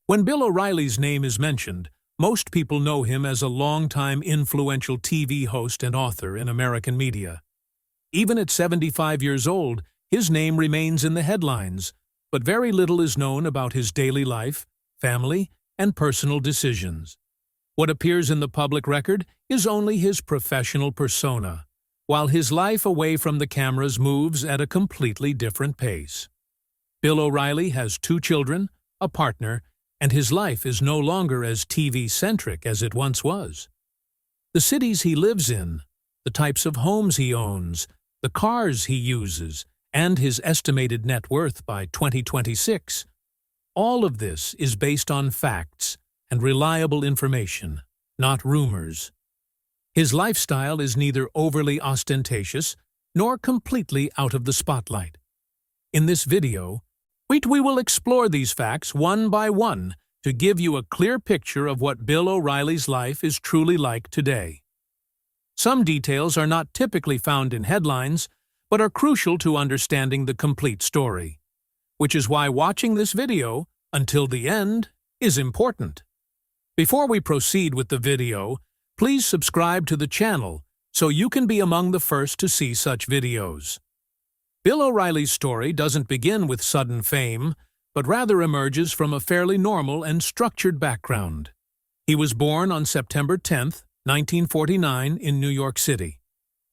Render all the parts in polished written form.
When Bill O'Reilly's name is mentioned, most people know him as a longtime influential TV host and author in American media. Even at 75 years old, his name remains in the headlines, but very little is known about his daily life, family, and personal decisions. What appears in the public record is only his professional persona, while his life away from the cameras moves at a completely different pace. Bill O'Reilly has 2 children, a partner, and his life is no longer as TV-centric as it once was. The cities he lives in, the types of homes he owns, the cars he uses, and his estimated net worth by 2026, all of this is based on facts and reliable information, not rumors. His lifestyle is neither overly ostentatious nor completely out of the spotlight. In this video, we will explore these facts one by one to give you a clear picture of what Bill O'Reilly's life is truly like today. Some details are not typically found in headlines, but are crucial to understanding the complete story, which is why watching this video until the end is important. Before we proceed with the video, please subscribe to the channel so you can be among the first to see such videos. Bill O'Reilly's story doesn't begin with sudden fame, but rather emerges from a fairly normal and structured background. He was born on September 10, 1949, in New York City.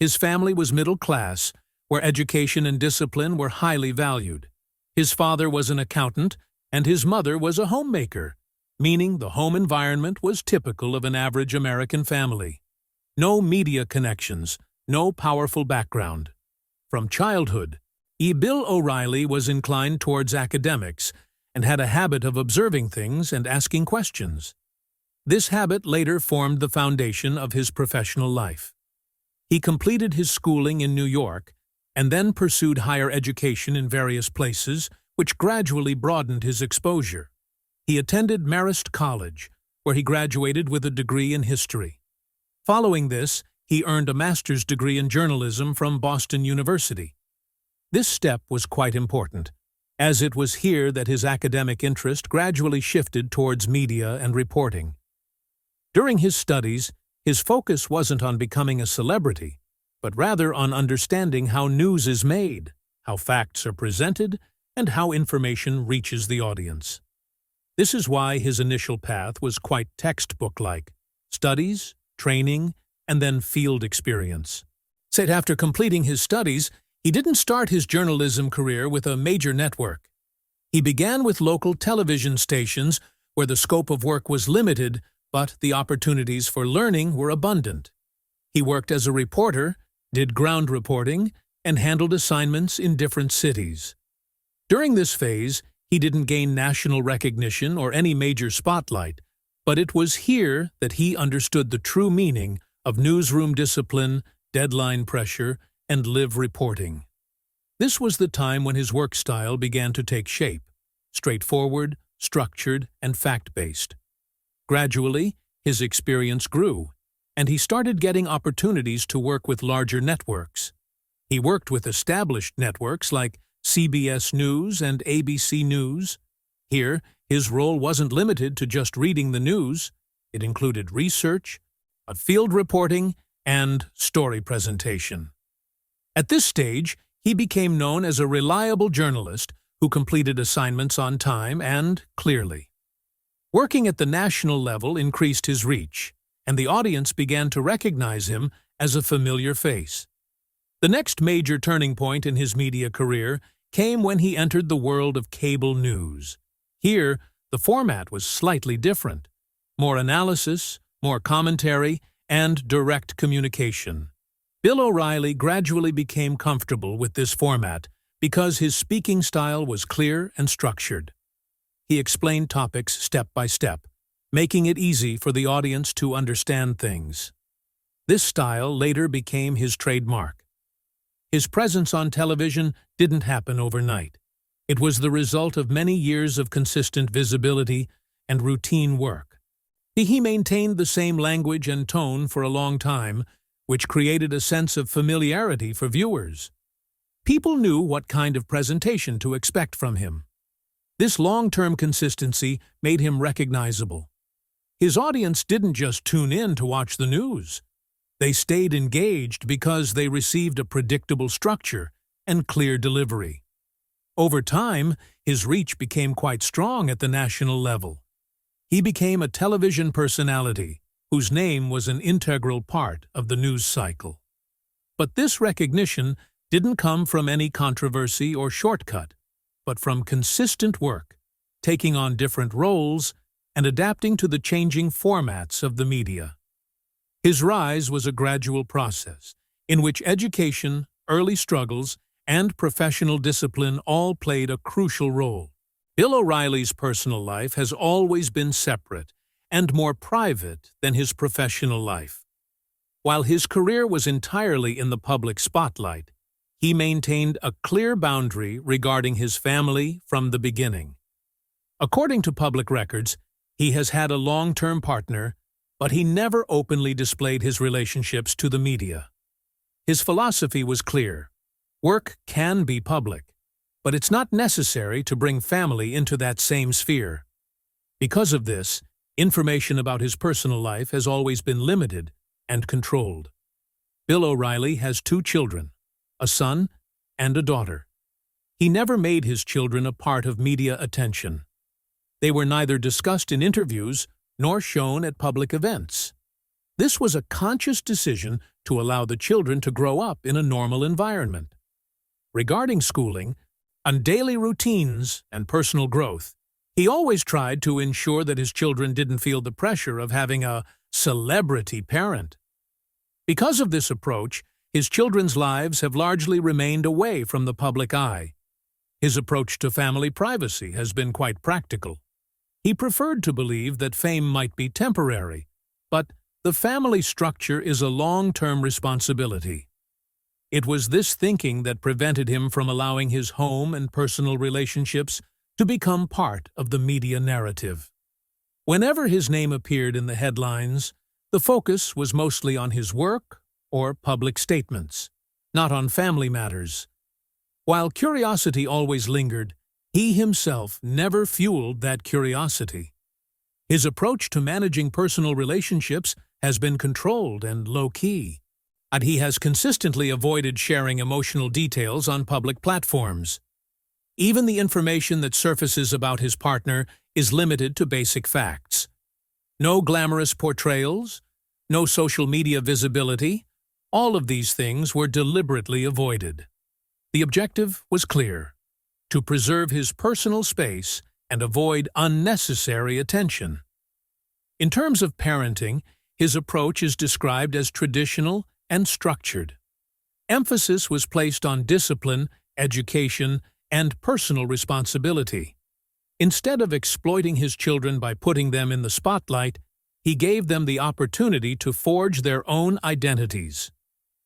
His family was middle class, where education and discipline were highly valued. His father was an accountant, and his mother was a homemaker, meaning the home environment was typical of an average American family. No media connections, no powerful background. From childhood, Bill O'Reilly was inclined towards academics and had a habit of observing things and asking questions. This habit later formed the foundation of his professional life. He completed his schooling in New York and then pursued higher education in various places, which gradually broadened his exposure. He attended Marist College, where he graduated with a degree in history. Following this, he earned a master's degree in journalism from Boston University. This step was quite important, as it was here that his academic interest gradually shifted towards media and reporting. During his studies, his focus wasn't on becoming a celebrity, but rather on understanding how news is made, how facts are presented, and how information reaches the audience. This is why his initial path was quite textbook-like: studies, training, and then field experience. Said after completing his studies, he didn't start his journalism career with a major network. He began with local television stations where the scope of work was limited, but the opportunities for learning were abundant. He worked as a reporter, did ground reporting, and handled assignments in different cities. During this phase, he didn't gain national recognition or any major spotlight, but it was here that he understood the true meaning of newsroom discipline, deadline pressure, and live reporting. This was the time when his work style began to take shape: straightforward, structured, and fact-based. Gradually, his experience grew, and he started getting opportunities to work with larger networks. He worked with established networks like CBS News and ABC News. Here, his role wasn't limited to just reading the news. It included research, field reporting, and story presentation. At this stage, he became known as a reliable journalist who completed assignments on time and clearly. Working at the national level increased his reach, and the audience began to recognize him as a familiar face. The next major turning point in his media career came when he entered the world of cable news. Here, the format was slightly different: more analysis, more commentary, and direct communication. Bill O'Reilly gradually became comfortable with this format because his speaking style was clear and structured. He explained topics step by step, making it easy for the audience to understand things. This style later became his trademark. His presence on television didn't happen overnight. It was the result of many years of consistent visibility and routine work. He maintained the same language and tone for a long time, which created a sense of familiarity for viewers. People knew what kind of presentation to expect from him. This long-term consistency made him recognizable. His audience didn't just tune in to watch the news. They stayed engaged because they received a predictable structure and clear delivery. Over time, his reach became quite strong at the national level. He became a television personality whose name was an integral part of the news cycle. But this recognition didn't come from any controversy or shortcut, but from consistent work, taking on different roles and adapting to the changing formats of the media. His rise was a gradual process in which education, early struggles, and professional discipline all played a crucial role. Bill O'Reilly's personal life has always been separate and more private than his professional life. While his career was entirely in the public spotlight, he maintained a clear boundary regarding his family from the beginning. According to public records, he has had a long-term partner, but he never openly displayed his relationships to the media. His philosophy was clear. Work can be public, but it's not necessary to bring family into that same sphere. Because of this, information about his personal life has always been limited and controlled. Bill O'Reilly has 2 children, a son and a daughter. He never made his children a part of media attention. They were neither discussed in interviews nor shown at public events. This was a conscious decision to allow the children to grow up in a normal environment. Regarding schooling, on daily routines and personal growth, he always tried to ensure that his children didn't feel the pressure of having a celebrity parent. Because of this approach, his children's lives have largely remained away from the public eye. His approach to family privacy has been quite practical. He preferred to believe that fame might be temporary, but the family structure is a long-term responsibility. It was this thinking that prevented him from allowing his home and personal relationships to become part of the media narrative. Whenever his name appeared in the headlines, the focus was mostly on his work or public statements, not on family matters. While curiosity always lingered, he himself never fueled that curiosity. His approach to managing personal relationships has been controlled and low-key, and he has consistently avoided sharing emotional details on public platforms. Even the information that surfaces about his partner is limited to basic facts. No glamorous portrayals, no social media visibility, all of these things were deliberately avoided. The objective was clear: to preserve his personal space and avoid unnecessary attention. In terms of parenting, his approach is described as traditional and structured. Emphasis was placed on discipline, education, and personal responsibility. Instead of exploiting his children by putting them in the spotlight, he gave them the opportunity to forge their own identities.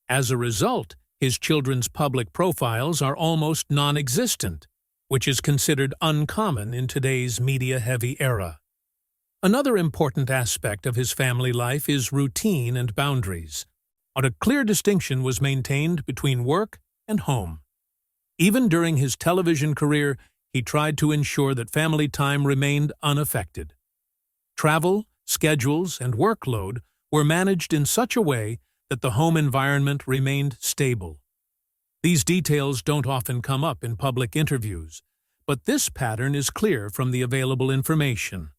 As a result, his children's public profiles are almost non-existent, which is considered uncommon in today's media-heavy era. Another important aspect of his family life is routine and boundaries. A clear distinction was maintained between work and home. Even during his television career, he tried to ensure that family time remained unaffected. Travel, schedules, and workload were managed in such a way that the home environment remained stable. These details don't often come up in public interviews, but this pattern is clear from the available information.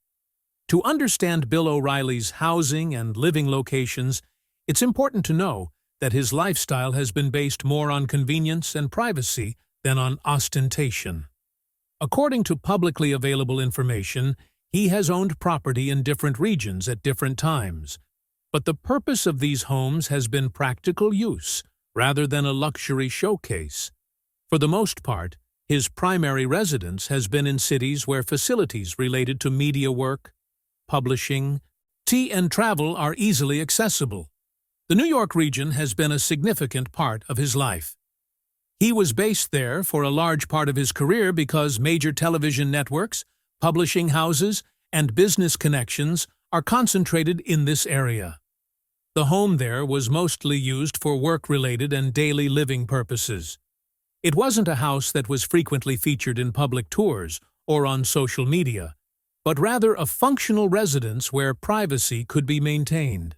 To understand Bill O'Reilly's housing and living locations, it's important to know that his lifestyle has been based more on convenience and privacy than on ostentation. According to publicly available information, he has owned property in different regions at different times, but the purpose of these homes has been practical use rather than a luxury showcase. For the most part, his primary residence has been in cities where facilities related to media work, publishing, and travel are easily accessible. The New York region has been a significant part of his life. He was based there for a large part of his career because major television networks, publishing houses, and business connections are concentrated in this area. The home there was mostly used for work-related and daily living purposes. It wasn't a house that was frequently featured in public tours or on social media, but rather a functional residence where privacy could be maintained.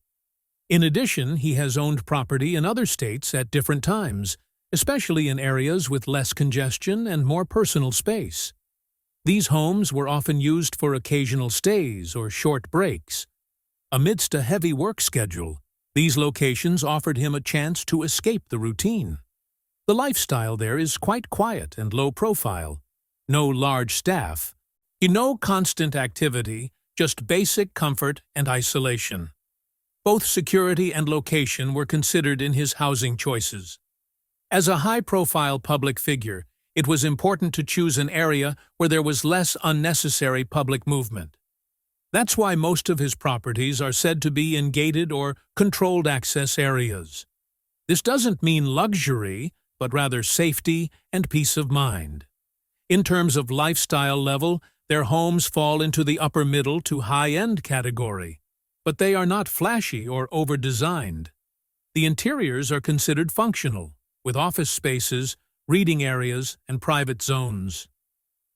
In addition, he has owned property in other states at different times, especially in areas with less congestion and more personal space. These homes were often used for occasional stays or short breaks. Amidst a heavy work schedule, these locations offered him a chance to escape the routine. The lifestyle there is quite quiet and low profile. No large staff. No constant activity, just basic comfort and isolation. Both security and location were considered in his housing choices. As a high-profile public figure, it was important to choose an area where there was less unnecessary public movement. That's why most of his properties are said to be in gated or controlled access areas. This doesn't mean luxury, but rather safety and peace of mind. In terms of lifestyle level, their homes fall into the upper middle to high-end category, but they are not flashy or over-designed. The interiors are considered functional, with office spaces, reading areas, and private zones.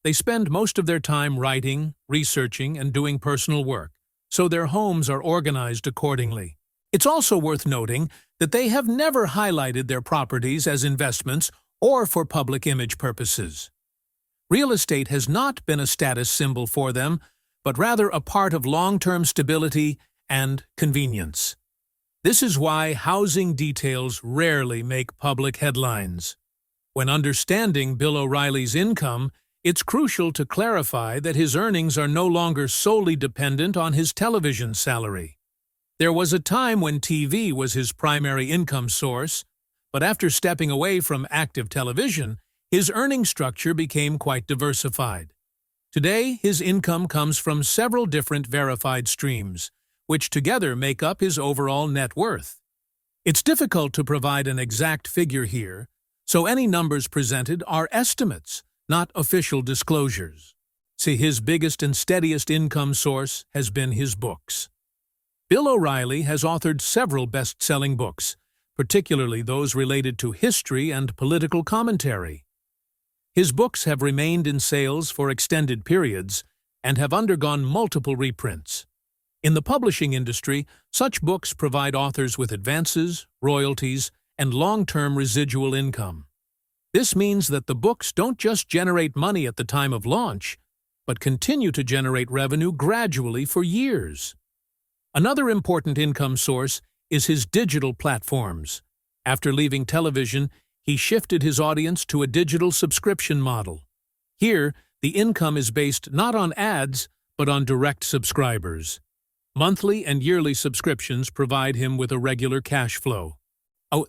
They spend most of their time writing, researching, and doing personal work, so their homes are organized accordingly. It's also worth noting that they have never highlighted their properties as investments or for public image purposes. Real estate has not been a status symbol for them, but rather a part of long-term stability and convenience. This is why housing details rarely make public headlines. When understanding Bill O'Reilly's income, it's crucial to clarify that his earnings are no longer solely dependent on his television salary. There was a time when TV was his primary income source, but after stepping away from active television, his earning structure became quite diversified. Today, his income comes from several different verified streams, which together make up his overall net worth. It's difficult to provide an exact figure here, so any numbers presented are estimates, not official disclosures. See, his biggest and steadiest income source has been his books. Bill O'Reilly has authored several best-selling books, particularly those related to history and political commentary. His books have remained in sales for extended periods and have undergone multiple reprints. In the publishing industry, such books provide authors with advances, royalties, and long-term residual income. This means that the books don't just generate money at the time of launch, but continue to generate revenue gradually for years. Another important income source is his digital platforms. After leaving television, he shifted his audience to a digital subscription model. Here, the income is based not on ads, but on direct subscribers. Monthly and yearly subscriptions provide him with a regular cash flow.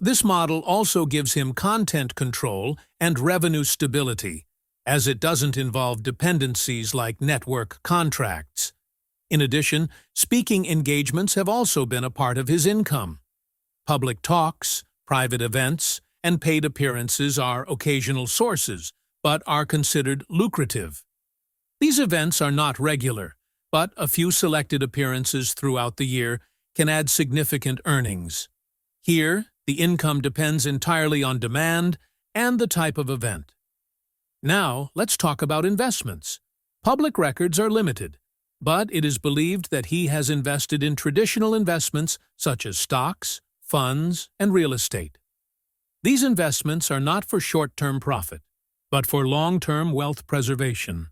This model also gives him content control and revenue stability, as it doesn't involve dependencies like network contracts. In addition, speaking engagements have also been a part of his income. Public talks, private events, and paid appearances are occasional sources, but are considered lucrative. These events are not regular, but a few selected appearances throughout the year can add significant earnings. Here, the income depends entirely on demand and the type of event. Now, let's talk about investments. Public records are limited, but it is believed that he has invested in traditional investments such as stocks, funds, and real estate. These investments are not for short-term profit, but for long-term wealth preservation.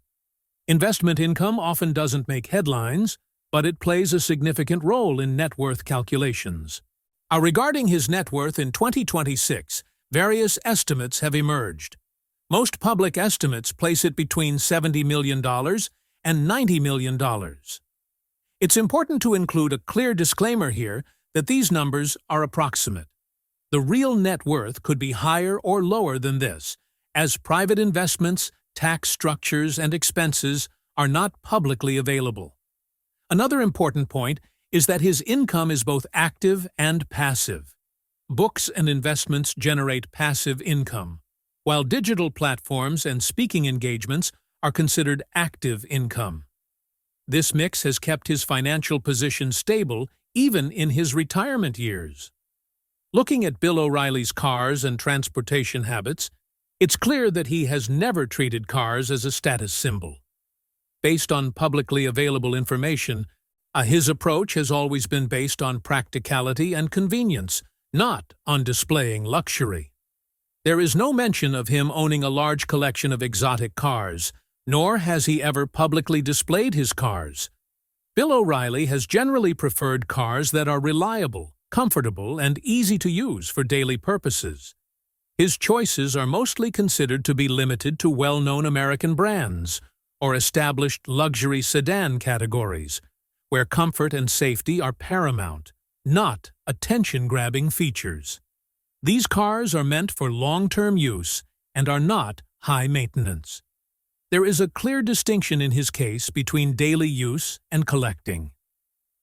Investment income often doesn't make headlines, but it plays a significant role in net worth calculations. Regarding his net worth in 2026, various estimates have emerged. Most public estimates place it between $70 million and $90 million. It's important to include a clear disclaimer here that these numbers are approximate. The real net worth could be higher or lower than this, as private investments, tax structures, and expenses are not publicly available. Another important point is that his income is both active and passive. Books and investments generate passive income, while digital platforms and speaking engagements are considered active income. This mix has kept his financial position stable even in his retirement years. Looking at Bill O'Reilly's cars and transportation habits, it's clear that he has never treated cars as a status symbol. based on publicly available information. His approach has always been based on practicality and convenience, not on displaying luxury. There is no mention of him owning a large collection of exotic cars, nor has he ever publicly displayed his cars. Bill O'Reilly has generally preferred cars that are reliable, comfortable, and easy to use for daily purposes. His choices are mostly considered to be limited to well-known American brands or established luxury sedan categories, where comfort and safety are paramount, not attention-grabbing features. These cars are meant for long-term use and are not high maintenance. There is a clear distinction in his case between daily use and collecting.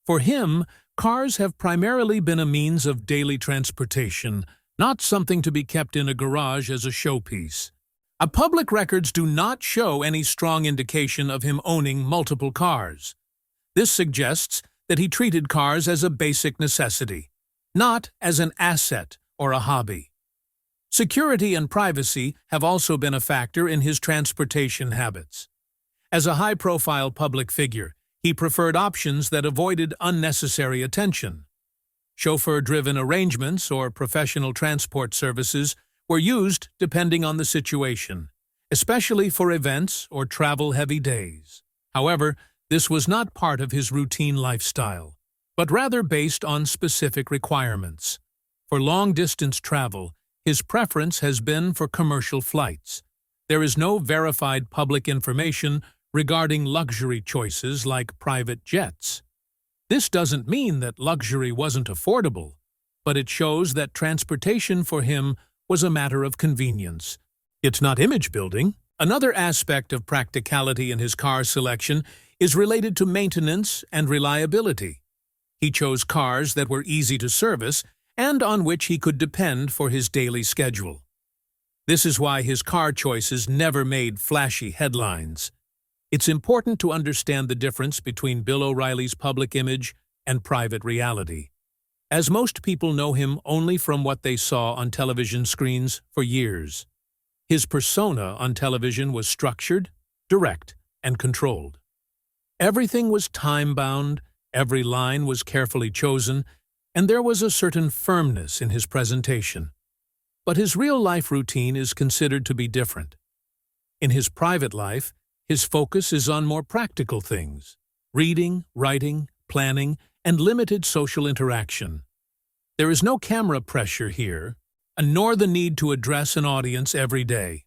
For him, cars have primarily been a means of daily transportation, not something to be kept in a garage as a showpiece. Public records do not show any strong indication of him owning multiple cars. This suggests that he treated cars as a basic necessity, not as an asset or a hobby. Security and privacy have also been a factor in his transportation habits. As a high-profile public figure, he preferred options that avoided unnecessary attention. Chauffeur-driven arrangements or professional transport services were used depending on the situation, especially for events or travel-heavy days. However, this was not part of his routine lifestyle, but rather based on specific requirements. For long-distance travel, his preference has been for commercial flights. There is no verified public information regarding luxury choices like private jets. This doesn't mean that luxury wasn't affordable, but it shows that transportation for him was a matter of convenience. It's not image building. Another aspect of practicality in his car selection is related to maintenance and reliability. He chose cars that were easy to service and on which he could depend for his daily schedule. This is why his car choices never made flashy headlines. It's important to understand the difference between Bill O'Reilly's public image and private reality, as most people know him only from what they saw on television screens for years. His persona on television was structured, direct, and controlled. Everything was time-bound, every line was carefully chosen, and there was a certain firmness in his presentation. But his real-life routine is considered to be different. In his private life, his focus is on more practical things: reading, writing, planning, and limited social interaction. There is no camera pressure here, nor the need to address an audience every day.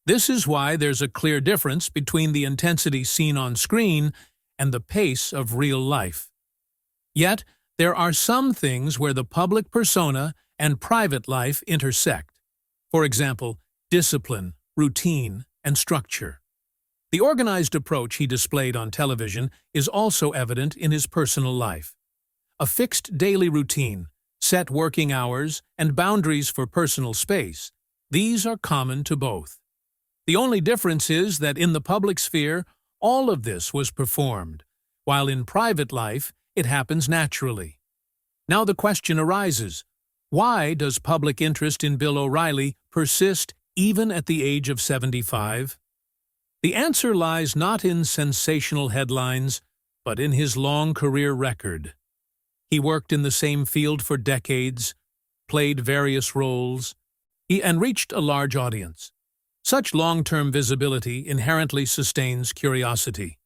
This is why there's a clear difference between the intensity seen on screen and the pace of real life. Yet, there are some things where the public persona and private life intersect. For example, discipline, routine, and structure. The organized approach he displayed on television is also evident in his personal life. A fixed daily routine, set working hours, and boundaries for personal space, these are common to both. The only difference is that in the public sphere, all of this was performed, while in private life, it happens naturally. Now the question arises, why does public interest in Bill O'Reilly persist even at the age of 75? The answer lies not in sensational headlines, but in his long career record. He worked in the same field for decades, played various roles, and reached a large audience. Such long-term visibility inherently sustains curiosity.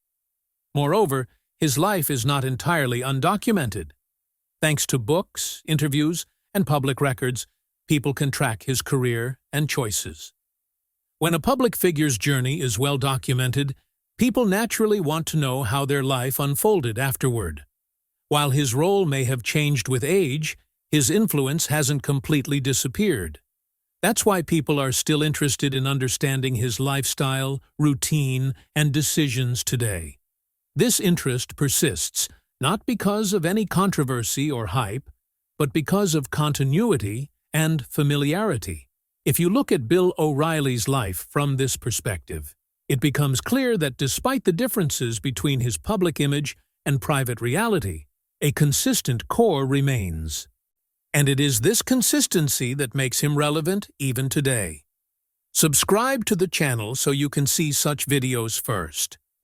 Moreover, his life is not entirely undocumented. Thanks to books, interviews, and public records, people can track his career and choices. When a public figure's journey is well documented, people naturally want to know how their life unfolded afterward. While his role may have changed with age, his influence hasn't completely disappeared. That's why people are still interested in understanding his lifestyle, routine, and decisions today. This interest persists, not because of any controversy or hype, but because of continuity and familiarity. If you look at Bill O'Reilly's life from this perspective, it becomes clear that despite the differences between his public image and private reality, a consistent core remains. And it is this consistency that makes him relevant even today. Subscribe to the channel so you can see such videos first.